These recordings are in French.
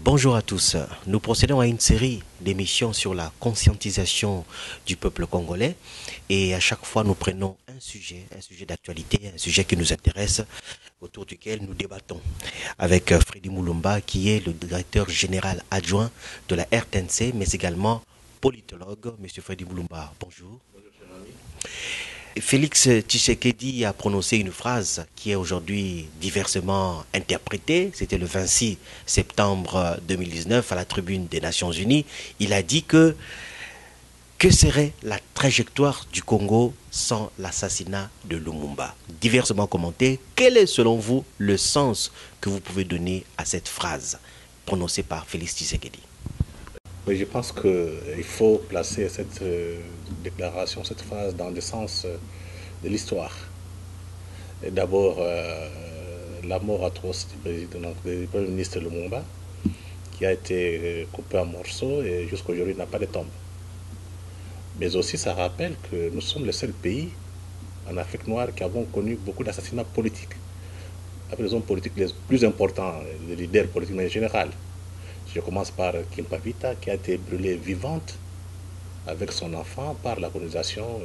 Bonjour à tous. Nous procédons à une série d'émissions sur la conscientisation du peuple congolais et à chaque fois nous prenons un sujet d'actualité, un sujet qui nous intéresse, autour duquel nous débattons avec Freddy Mulumba qui est le directeur général adjoint de la RTNC mais également politologue. Monsieur Freddy Mulumba, bonjour. Bonjour, cher ami. Félix Tshisekedi a prononcé une phrase qui est aujourd'hui diversement interprétée. C'était le 26 septembre 2019 à la tribune des Nations Unies. Il a dit que serait la trajectoire du Congo sans l'assassinat de Lumumba? Diversement commenté, quel est selon vous le sens que vous pouvez donner à cette phrase prononcée par Félix Tshisekedi? Mais je pense qu'il faut placer cette déclaration, cette phrase dans le sens de l'histoire. D'abord, la mort atroce du Premier ministre Lumumba, qui a été coupé en morceaux et jusqu'à aujourd'hui n'a pas de tombe. Mais aussi, ça rappelle que nous sommes le seul pays en Afrique noire qui avons connu beaucoup d'assassinats politiques. Avec les hommes politiques les plus importants, les leaders politiques en général. Je commence par Kimpavita, qui a été brûlée vivante avec son enfant par la colonisation,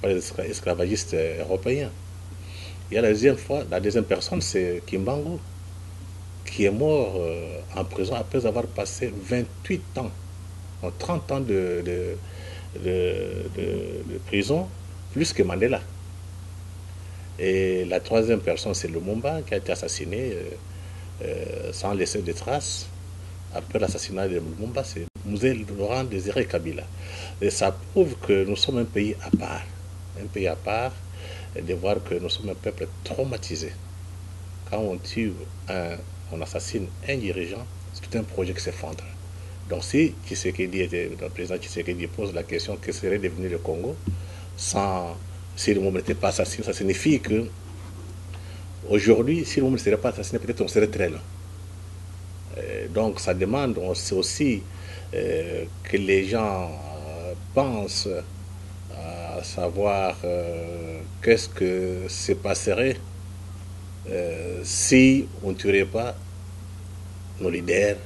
par les esclavagistes européens. Et la deuxième personne, c'est Kimbangu, qui est mort en prison après avoir passé 28 ans, 30 ans de prison, plus que Mandela. Et la troisième personne, c'est Lumumba, qui a été assassiné sans laisser de traces. Après l'assassinat de Lumumba, c'est Mzee Laurent Désiré Kabila. Et ça prouve que nous sommes un pays à part, et de voir que nous sommes un peuple traumatisé. Quand on tue, on assassine un dirigeant, c'est tout un projet qui s'effondre. Donc si le président Tshisekedi pose la question que serait devenu le Congo si Lumumba n'était pas assassiné, ça signifie que aujourd'hui, si Lumumba ne serait pas assassiné, peut-être on serait très loin. Donc ça demande aussi que les gens pensent à savoir qu'est-ce que se passerait si on ne tuerait pas nos leaders,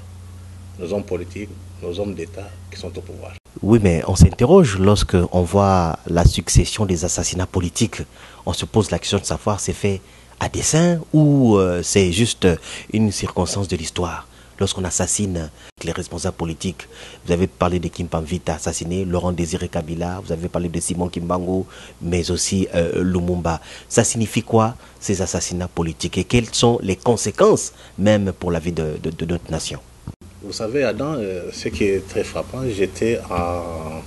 nos hommes politiques, nos hommes d'État qui sont au pouvoir. Oui, mais on s'interroge lorsque on voit la succession des assassinats politiques. On se pose la question de savoir c'est fait à dessein ou c'est juste une circonstance de l'histoire. Lorsqu'on assassine les responsables politiques, vous avez parlé de Kimpavita assassiné, Laurent Désiré Kabila, vous avez parlé de Simon Kimbangu, mais aussi Lumumba. Ça signifie quoi, ces assassinats politiques, et quelles sont les conséquences même pour la vie de notre nation? Vous savez, Adam, ce qui est très frappant, j'étais en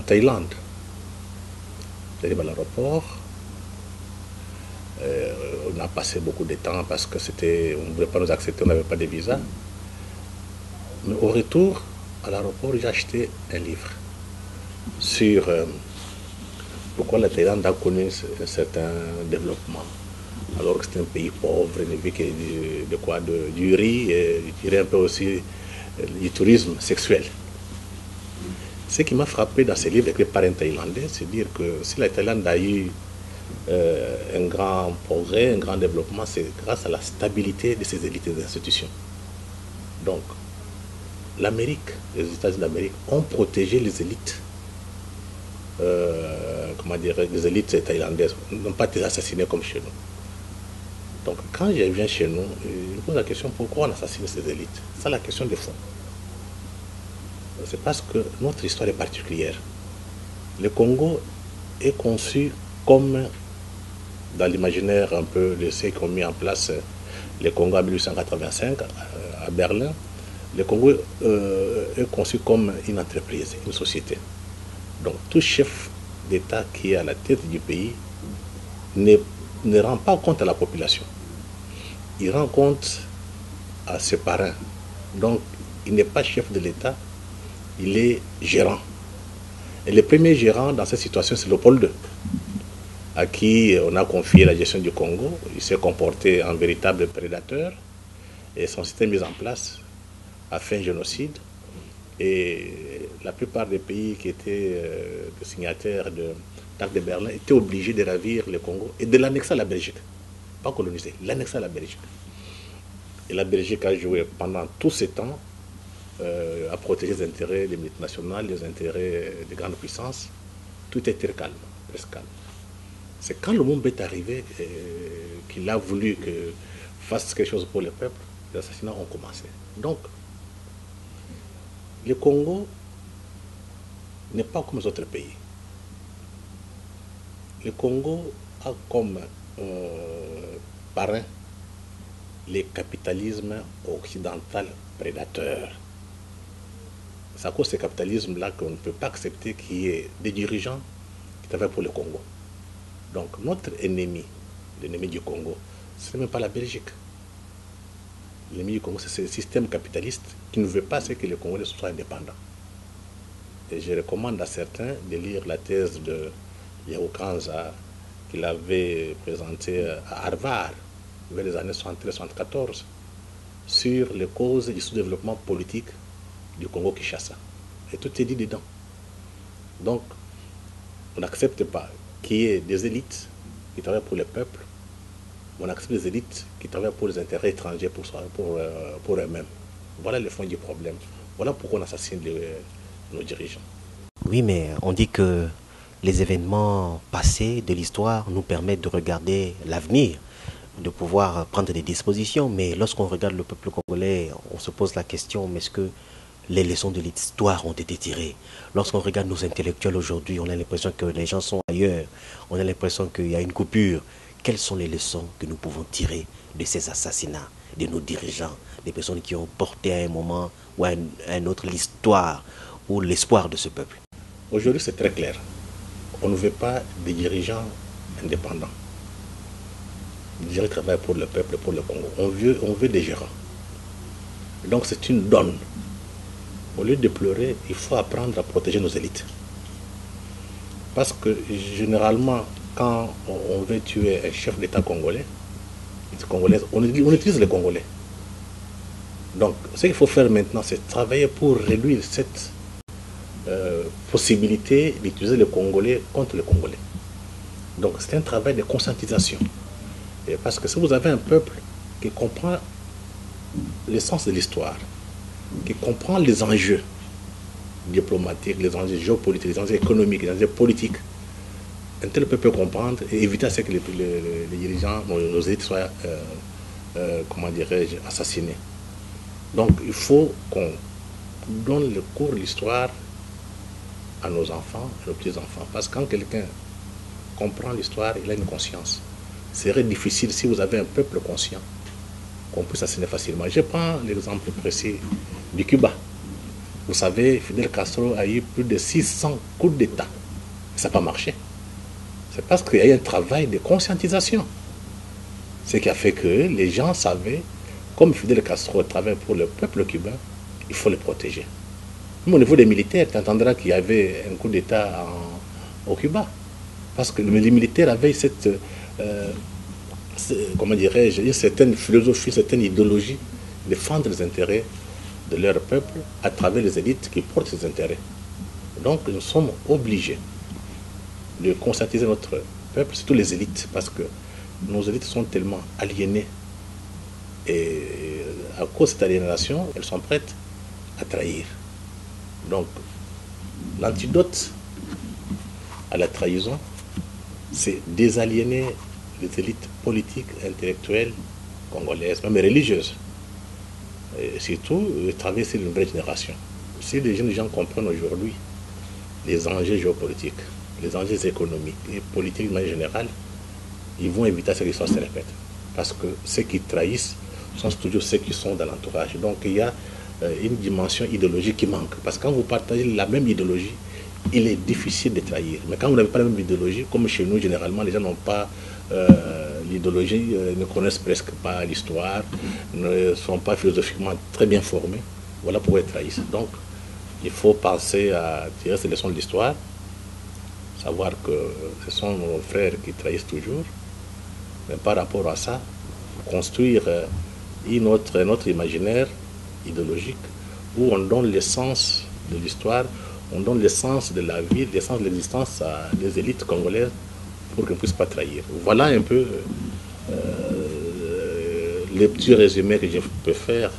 Thaïlande. J'arrive à l'aéroport. On a passé beaucoup de temps parce que on ne voulait pas nous accepter, on n'avait pas de visa. Mais au retour, à l'aéroport, j'ai acheté un livre sur pourquoi la Thaïlande a connu un certain développement. Alors que c'est un pays pauvre, il ne vit que du riz et je dirais un peu aussi du tourisme sexuel. Ce qui m'a frappé dans ce livre écrit par un Thaïlandais, c'est dire que si la Thaïlande a eu un grand progrès, un grand développement, c'est grâce à la stabilité de ses élites et des institutions. Donc, l'Amérique, les États-Unis d'Amérique ont protégé les élites, les élites thaïlandaises, n'ont pas été assassinées comme chez nous. Donc, quand je viens chez nous, je me pose la question pourquoi on assassine ces élites. C'est la question de fond. C'est parce que notre histoire est particulière. Le Congo est conçu comme dans l'imaginaire un peu de ceux qui ont mis en place le Congo en 1885 à Berlin. Le Congo est conçu comme une entreprise, une société. Donc tout chef d'État qui est à la tête du pays ne rend pas compte à la population. Il rend compte à ses parrains. Donc il n'est pas chef de l'État, il est gérant. Et le premier gérant dans cette situation, c'est Léopold II, à qui on a confié la gestion du Congo. Il s'est comporté en véritable prédateur et son système mis en place a fait un génocide. Et la plupart des pays qui étaient signataires de l'acte de Berlin étaient obligés de ravir le Congo et de l'annexer à la Belgique. Pas coloniser, l'annexer à la Belgique. Et la Belgique a joué pendant tous ces temps à protéger les intérêts des multinationales, les intérêts des grandes puissances. Tout était calme, presque calme. C'est quand le monde est arrivé qu'il a voulu que fasse quelque chose pour le peuple, les assassinats ont commencé. Donc, le Congo n'est pas comme les autres pays. Le Congo a comme parrain le capitalisme occidental prédateur. C'est à cause de ce capitalisme-là qu'on ne peut pas accepter qu'il y ait des dirigeants qui travaillent pour le Congo. Donc notre ennemi, l'ennemi du Congo, ce n'est même pas la Belgique. L'ennemi du Congo, c'est ce système capitaliste qui ne veut pas que les Congolais soient indépendants. Et je recommande à certains de lire la thèse de Yahou Kanza qu'il avait présentée à Harvard vers les années 73-74 sur les causes du sous-développement politique du Congo-Kinshasa. Et tout est dit dedans. Donc, on n'accepte pas qu'il y ait des élites qui travaillent pour le peuple, on accepte des élites qui travaillent pour les intérêts étrangers, pour eux-mêmes. Voilà le fond du problème. Voilà pourquoi on assassine nos dirigeants. Oui, mais on dit que les événements passés de l'histoire nous permettent de regarder l'avenir, de pouvoir prendre des dispositions. Mais lorsqu'on regarde le peuple congolais, on se pose la question, mais est-ce que les leçons de l'histoire ont été tirées? Lorsqu'on regarde nos intellectuels aujourd'hui, on a l'impression que les gens sont ailleurs. On a l'impression qu'il y a une coupure. Quelles sont les leçons que nous pouvons tirer de ces assassinats, de nos dirigeants, des personnes qui ont porté à un moment ou à un autre l'histoire ou l'espoir de ce peuple? Aujourd'hui, c'est très clair. On ne veut pas des dirigeants indépendants. Des dirigeants qui travaillent pour le peuple, pour le Congo. On veut des gérants. Donc c'est une donne. Au lieu de pleurer, il faut apprendre à protéger nos élites. Parce que généralement, quand on veut tuer un chef d'État congolais, on utilise les Congolais. Donc, ce qu'il faut faire maintenant, c'est travailler pour réduire cette possibilité d'utiliser les Congolais contre les Congolais. Donc, c'est un travail de conscientisation. Et parce que si vous avez un peuple qui comprend l'essence de l'histoire, qui comprend les enjeux diplomatiques, les enjeux géopolitiques, les enjeux économiques, les enjeux politiques, un tel peuple peut comprendre et éviter à ce que les dirigeants, nos élites soient, comment dirais-je, assassinés. Donc il faut qu'on donne le cours de l'histoire à nos enfants, à nos petits-enfants. Parce que quand quelqu'un comprend l'histoire, il a une conscience. Ce serait difficile si vous avez un peuple conscient qu'on puisse assassiner facilement. Je prends l'exemple précis du Cuba. Vous savez, Fidel Castro a eu plus de 600 coups d'État. Ça n'a pas marché. C'est parce qu'il y a eu un travail de conscientisation. Ce qui a fait que les gens savaient, comme Fidel Castro travaille pour le peuple cubain, il faut le protéger. Même au niveau des militaires, tu entendras qu'il y avait un coup d'État au Cuba. Parce que les militaires avaient cette, comment dirais-je, une certaine philosophie, une certaine idéologie, défendre les intérêts de leur peuple à travers les élites qui portent ces intérêts. Donc nous sommes obligés de conscientiser notre peuple, surtout les élites, parce que nos élites sont tellement aliénées et à cause de cette aliénation, elles sont prêtes à trahir. Donc l'antidote à la trahison, c'est désaliéner les élites politiques, intellectuelles, congolaises, même religieuses. Et surtout, travailler sur une vraie génération. Si les jeunes gens comprennent aujourd'hui les enjeux géopolitiques, les enjeux économiques et politiques de manière générale, ils vont éviter que l'histoire se répète. Parce que ceux qui trahissent sont toujours ceux qui sont dans l'entourage. Donc il y a une dimension idéologique qui manque. Parce que quand vous partagez la même idéologie, il est difficile de trahir. Mais quand vous n'avez pas la même idéologie, comme chez nous, généralement, les gens n'ont pas l'idéologie, ne connaissent presque pas l'histoire, ne sont pas philosophiquement très bien formés. Voilà pourquoi ils trahissent. Donc, il faut penser à tirer ces leçons de l'histoire, savoir que ce sont nos frères qui trahissent toujours, mais par rapport à ça, construire notre imaginaire idéologique où on donne l'essence de l'histoire, on donne l'essence de la vie, l'essence de l'existence à des élites congolaises pour qu'elles ne puissent pas trahir. Voilà un peu les petits résumés que je peux faire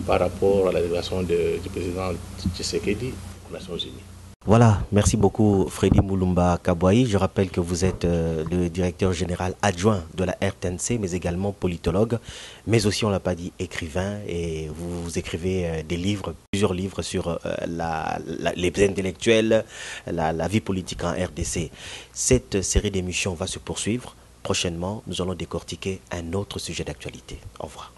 par rapport à la déclaration du président Tshisekedi aux Nations Unies. Voilà, merci beaucoup Freddy Moulumba Kabouaï. Je rappelle que vous êtes le directeur général adjoint de la RTNC, mais également politologue, mais aussi, on ne l'a pas dit, écrivain, et vous écrivez des livres, plusieurs livres sur les intellectuels, la vie politique en RDC. Cette série d'émissions va se poursuivre. Prochainement, nous allons décortiquer un autre sujet d'actualité. Au revoir.